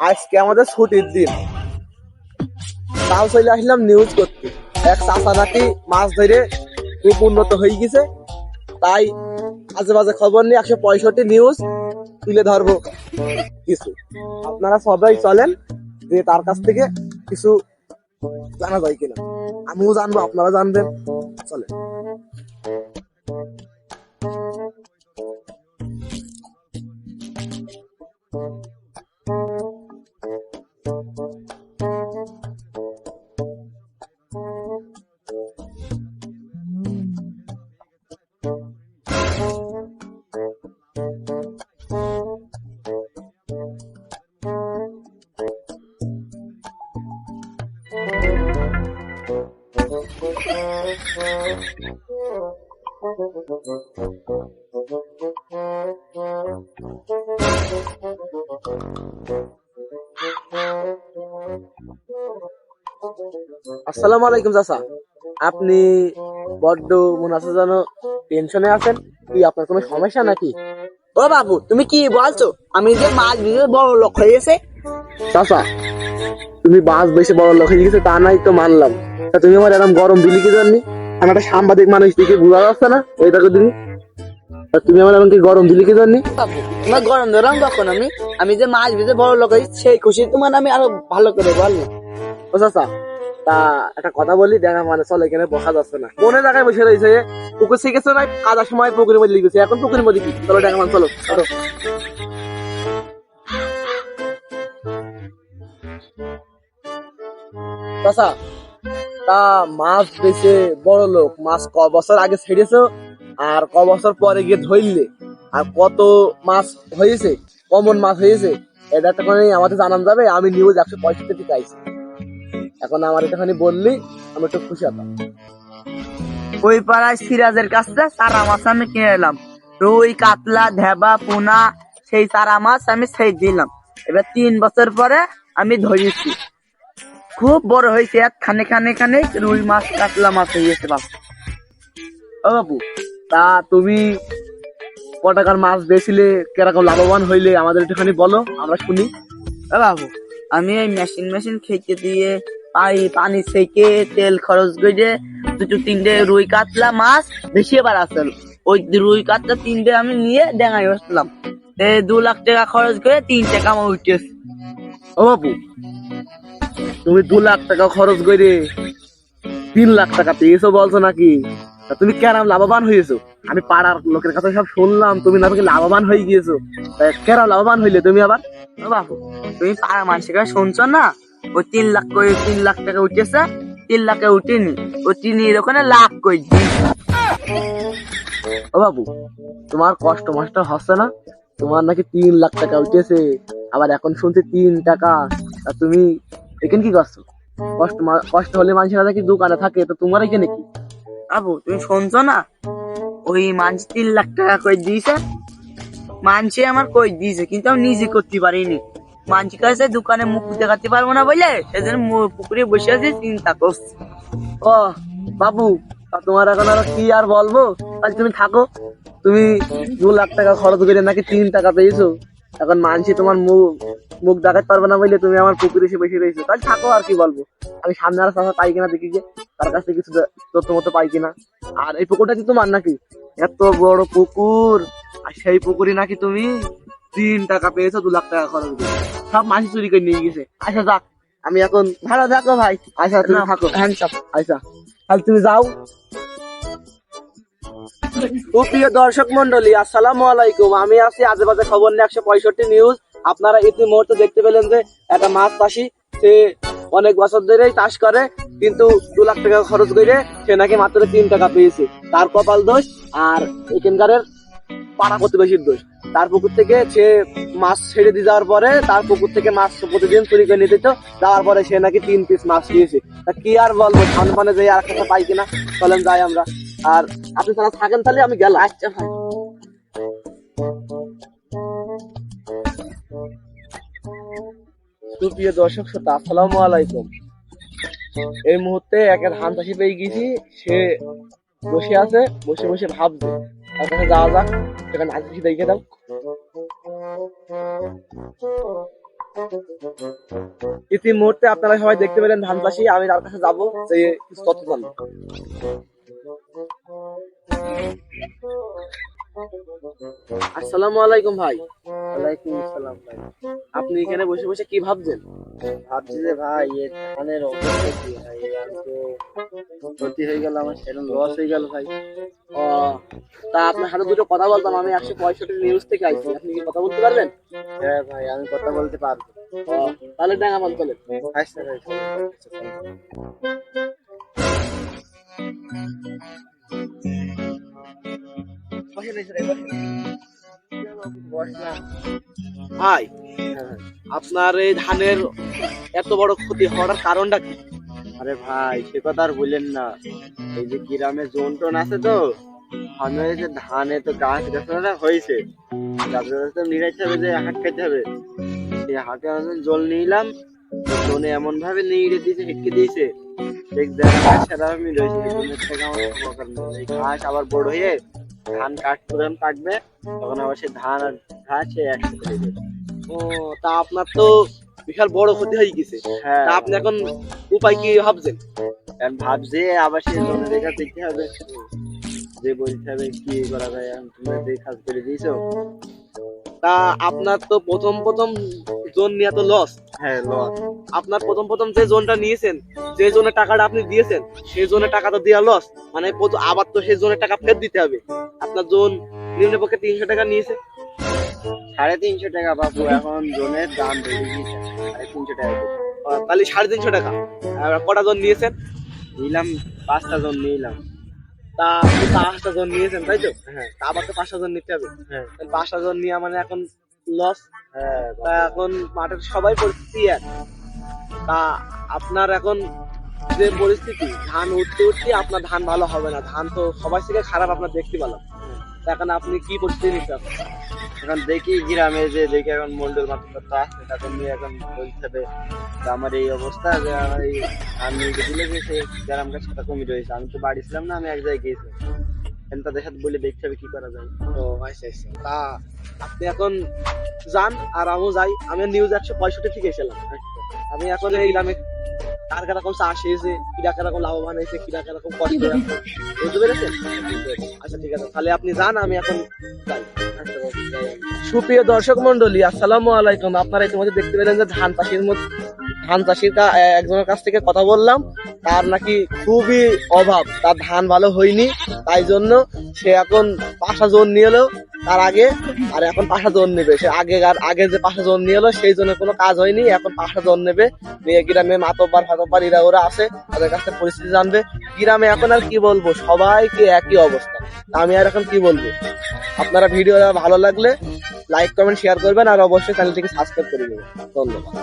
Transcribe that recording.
আজকে আমাদের ছুটির দিন, তাও চলে আসলাম নিউজ করতে। এক চাষা নাকি মাছ ধরে খুব উন্নত হয়ে গেছে, তাই আজে বাজে খবর নিয়ে 165 নিউজ তুলে ধরবো কিছু। আপনারা সবাই চলেন যে তার কাছ থেকে কিছু জানা যায় কিনা, আমিও জানবো আপনারা জানবেন। চলেন। আসসালামু আলাইকুম চাচা, আপনি বড্ড মনে আছে যেন টেনশনে আছেন, কি আপনার কোনো সমস্যা নাকি? ও বাবু, তুমি কি বলছো? আমি যে মাছ বিক্রি বড় লোক হয়ে গেছে। চাচা, তুমি মাছ বেশি বড় লোক হয়ে গেছে তা নাই তো মানলাম, তা তুমি আমার এরকম গরম দিলি কি জানি? আমি একটা সাংবাদিক মানুষ, দিকে বোঝা যাচ্ছে না এই দেখো দিদি, তুমি আমার এমন কি গরম দিলি কি জানি? বাবু, তোমার গরম ধরলাম কখন? আমি যে মাছ বিক্রি বড় লোক হয়েছি সেই খুশি তোমার আমি আরো ভালো করে বলবো। ও চাচা, তা একটা কথা বলি, দেখা মানে চলে এখানে বসা যাচ্ছে না, কোন জায়গায় বসে রয়েছে? পুকুর শিখেছে না, কাদার সময় পুকুরের মধ্যে লিখেছে, এখন পুকুরের মধ্যে কি? চলো দেখা মান, চলো চলো। চাচা, তা মাছ বেশি বড় লোক, মাছ ক বছর আগে ছেড়েছো আর ক বছর পরে গিয়ে ধরলে, আর কত মাছ হয়েছে, কমন মাছ হয়েছে, এটা একটা করে আমাদের জানান যাবে। আমি নিউজ 165 চাইছি, এখন আমার একটুখানি বললি আমি একটু খুশি হতাম। ওই পাড়ায় সিরাজের কাছে চারা মাছ আমি কিনে এলাম, রুই কাতলা ধেবা পোনা, সেই চারা মাছ আমি সেই দিলাম। এবার 3 বছর পরে আমি ধরেছি, খুব বড় হয়েছে, এক খানে খানে খানে রুই মাছ কাতলা মাছ হয়ে গেছে বাবু। ও বাবু, তা তুমি ক টাকার মাছ বেছিলে, কিরকম লাভবান হইলে আমাদের একটুখানি বলো, আমরা শুনি। ও বাবু, আমি এই মেশিন খেতে দিয়ে পানি থেকে তেল খরচ করে 2-3টে রুই কাতলা মাছ বেশি এবার আসল। ওই রুই কাতলা 3টে আমি নিয়ে ডেঙাই বসলাম, 2 লাখ টাকা খরচ করে 3 টাকা আমার উঠেছে। ও বাবু, তুমি 2 লাখ টাকা খরচ করে 3 লাখ টাকা পেয়েছো বলছো নাকি? তা তুমি কেরাম লাভবান হয়েছো? আমি পাড়ার লোকের কাছে সব শুনলাম তুমি নাকি লাভবান হয়ে গিয়েছো, তা কেরাম লাভবান হইলে তুমি আবার? ও বাবু, তুমি পাড়া মানুষের কাছে শুনছো না? ওই 3 লাখ করে 3 লাখ টাকা উঠেছে, 3 লাখে উঠিনি, ও 3 ওখানে লাখ করে দিয়েছে। ও বাবু, তোমার কষ্ট মষ্ট হচ্ছে না? তোমার নাকি 3 লাখ টাকা উঠেছে, আবার এখন শুনছি 3 টাকা। তা তুমি এখানে কি করছো? কষ্ট হলে মানুষেরা নাকি দোকানে থাকে, তো তোমার এখানে কি? বাবু, তুমি শুনছো না? ওই মানুষ 3 লাখ টাকা করে দিয়েছে, মানছে আমার কই দিয়েছে, কিন্তু আমি নিজে করতে পারিনি। মানছি কাছে দোকানে মুখ দেখাতে পারবো না বলে সেজন্য পুকুরে বসে আছি, চিন্তা করছি। ও বাবু, তা তোমার এখন আর কি আর বলবো, তাহলে তুমি থাকো। তুমি 2 লাখ টাকা খরচ করে নাকি 3 টাকা পেয়েছো, এখন মানছি তোমার মুখ দেখাতে পারবে না বলে তুমি আমার পুকুরে এসে বসে রয়েছো, তাহলে থাকো, আর কি বলবো। আমি সামনে আর চাষা পাই কিনা দেখি, যে তার কাছে কিছু তথ্য মতো পাই কিনা। আর এই পুকুরটা কি তোমার নাকি? এত বড় পুকুর, আর সেই পুকুরে নাকি তুমি 3 টাকা পেয়েছো 2 লাখ টাকা খরচ করে, সব মাছি চুরি করে নিয়ে গেছে। আচ্ছা যাক, আমি এখন ভালো থাকো ভাই। আচ্ছা তুমি থাকো, হ্যান্ডসাপ। আচ্ছা তাহলে তুমি যাও। প্রিয় দর্শক মন্ডলী, আসসালামু আলাইকুম। আমি আছি আজেবাজে খবর নিয়ে 165 নিউজ। আপনারা ইতিমধ্যে দেখতে পেলেন যে একটা মাছ চাষি, সে অনেক বছর ধরেই চাষ করে, কিন্তু 2 লাখ টাকা খরচ করে সে নাকি মাত্র 3 টাকা পেয়েছে। তার কপাল দোষ আর এখানকার পাড়া প্রতিবেশীর দোষ। তার পুকুর থেকে সে মাছ ছেড়ে দিয়ে যাওয়ার পরে তার পুকুর থেকে মাছ প্রতিদিন চুরি করে নিতে, যাওয়ার পরে সে নাকি 3 পিস মাছ দিয়েছে। তা কি আর বলবো, সামনে পানে যে আর একটা পাই কিনা, চলেন যাই আমরা। আর আপনি তারা থাকেন, তাহলে আমি গেলাম। আচ্ছা ভাই। প্রিয় দর্শক শ্রোতা, আসসালামু আলাইকুম। এই মুহূর্তে একটা ধান চাষি পেয়ে গেছি, সে বসে আছে, বসে বসে ভাবছে। তার কাছে যাওয়া যাক, সেখানে ধান চাষি দেখে দাও। ইতিমধ্যে আপনারা সবাই দেখতে পেলেন ধান চাষি, আমি তার কাছে যাবো যে কিছু তথ্য জানবো। আসসালামু আলাইকুম ভাই। ওয়ালাইকুম আসসালাম ভাই। আপনি এখানে বসে বসে কি ভাবছেন? ভাবছি যে ভাই এর ধানের অবস্থা কি ভাই, আমি তো ক্ষতি হয়ে গেল, আমার সেরকম লস হয়ে গেল ভাই। ও, তা আপনার সাথে দুটো কথা বলতাম। আমি 165 নিউজ থেকে আইছি, আপনি কি কথা বলতে পারবেন? হ্যাঁ ভাই, আমি কথা বলতে পারবো। ও, তাহলে ডাঙ্গা বল চলেন। আচ্ছা ভাই, চলো। ভাই, আপনার এই ধানের এত বড় ক্ষতি হওয়ার কারণটা কি? আরে ভাই, সে কথা আর বললেন না। এই যে গ্রামে জোন টোন আছে তো, আমি ওই যে ধানে তো গাছ গাছরা হয়েছে, গাছগুলো তো নিরাইতে হবে, যে হাট খাইতে হবে। সেই হাটে আমি জল নিলাম, জোনে এমন ভাবে নিয়ে দিয়েছে, হেঁটকে দিয়েছে, এক জায়গায় সেরা আমি রয়েছে। এই ঘাস আবার বড় হয়ে ধান কাটতে যখন কাটবে, তখন আবার সে ধান আর ঘাস সে একসাথে হয়ে যাবে। ও, তা আপনার তো বিশাল বড় ক্ষতি হয়ে গেছে। হ্যাঁ, তা আপনি এখন উপায় কি ভাবছেন? এখন ভাবছি আবার সেই জমি জায়গা দেখতে হবে, যে বলতে হবে কি করা যায়। এখন তুমি যে কাজ করে দিয়েছো। তা আপনার তো প্রথম প্রথম জোন নিয়ে তো লস। হ্যাঁ, লস। আপনার প্রথম প্রথম যে জোনটা নিয়েছেন, যে জোনের টাকাটা আপনি দিয়েছেন, সেই জোনের টাকা তো দেওয়া লস। মানে আবার তো সেই জোনের টাকা ফেরত দিতে হবে। আপনার জোন নিম্নপক্ষে 300 টাকা নিয়েছে। 350 টাকা বাবু, এখন জনের দাম বেড়ে গিয়েছে 350 টাকা করে। তাহলে 350 টাকা। আর কটা জোন নিয়েছেন? নিলাম 5টা জন নিলাম। তা আপনি 5টা জোন নিয়েছেন, তাই তো? হ্যাঁ, তা আবার তো 5টা জোন নিতে হবে। হ্যাঁ, 5টা জোন নিয়ে মানে এখন লস। হ্যাঁ তা এখন মাঠের সবাই পরিস্থিতি এক। তা আপনার এখন যে পরিস্থিতি, ধান উঠতে উঠতে আপনার ধান ভালো হবে না। ধান তো সবাই থেকে খারাপ আপনার দেখতে পেলাম। তা এখন আপনি কি পরিস্থিতি নিতে হবে? এখন দেখি গ্রামে যে দেখি এখন মন্ডল মাত্র আছে, তাদের নিয়ে এখন বলতে হবে যে আমার এই অবস্থা, যে আমার এই ধান নিয়ে দিলে যে সে গ্রাম গাছ সেটা কমে রয়েছে। আমি তো বাড়ি ছিলাম না, আমি এক জায়গায় গিয়েছিলাম। এখন তাদের সাথে বলে দেখতে হবে কি করা যায়। ও আচ্ছা আচ্ছা। তা আপনি এখন যান আর আমিও যাই। আমি নিউজ 165 থেকে এসেছিলাম। আমি এখন এই গ্রামে কার কিরকম চাষ হয়েছে, কিরা কিরকম লাভবান হয়েছে, কিরা কিরকম কষ্ট হয়েছে, বুঝতে পেরেছেন? আচ্ছা ঠিক আছে, তাহলে আপনি যান, আমি এখন যাই। সুপ্রিয় দর্শক মন্ডলী, আসসালামু আলাইকুম। আপনারা ইতিমধ্যে দেখতে পেলেন যে ধান চাষির একজনের কাছ থেকে কথা বললাম। তার নাকি খুবই অভাব, তার ধান ভালো হয়নি, তাই জন্য সে এখন 5টা জোন নিয়ে এলো তার আগে, আর এখন 5টা জোন নেবে। সে আগে যে 5টা জোন নিয়ে এলো সেই জন্য কোনো কাজ হয়নি, এখন 5টা জোন নেবে। নিয়ে গ্রামে মাতব্বার ফাতব্বার এরা ওরা আছে, তাদের কাছ থেকে পরিস্থিতি জানবে। গ্রামে এখন আর কি বলবো, সবাইকে একই অবস্থা। আমি আর এখন কি বলবো। আপনারা ভিডিও ভালো লাগলে লাইক কমেন্ট শেয়ার করবেন, আর অবশ্যই চ্যানেলটিকে সাবস্ক্রাইব করে দেবেন। ধন্যবাদ।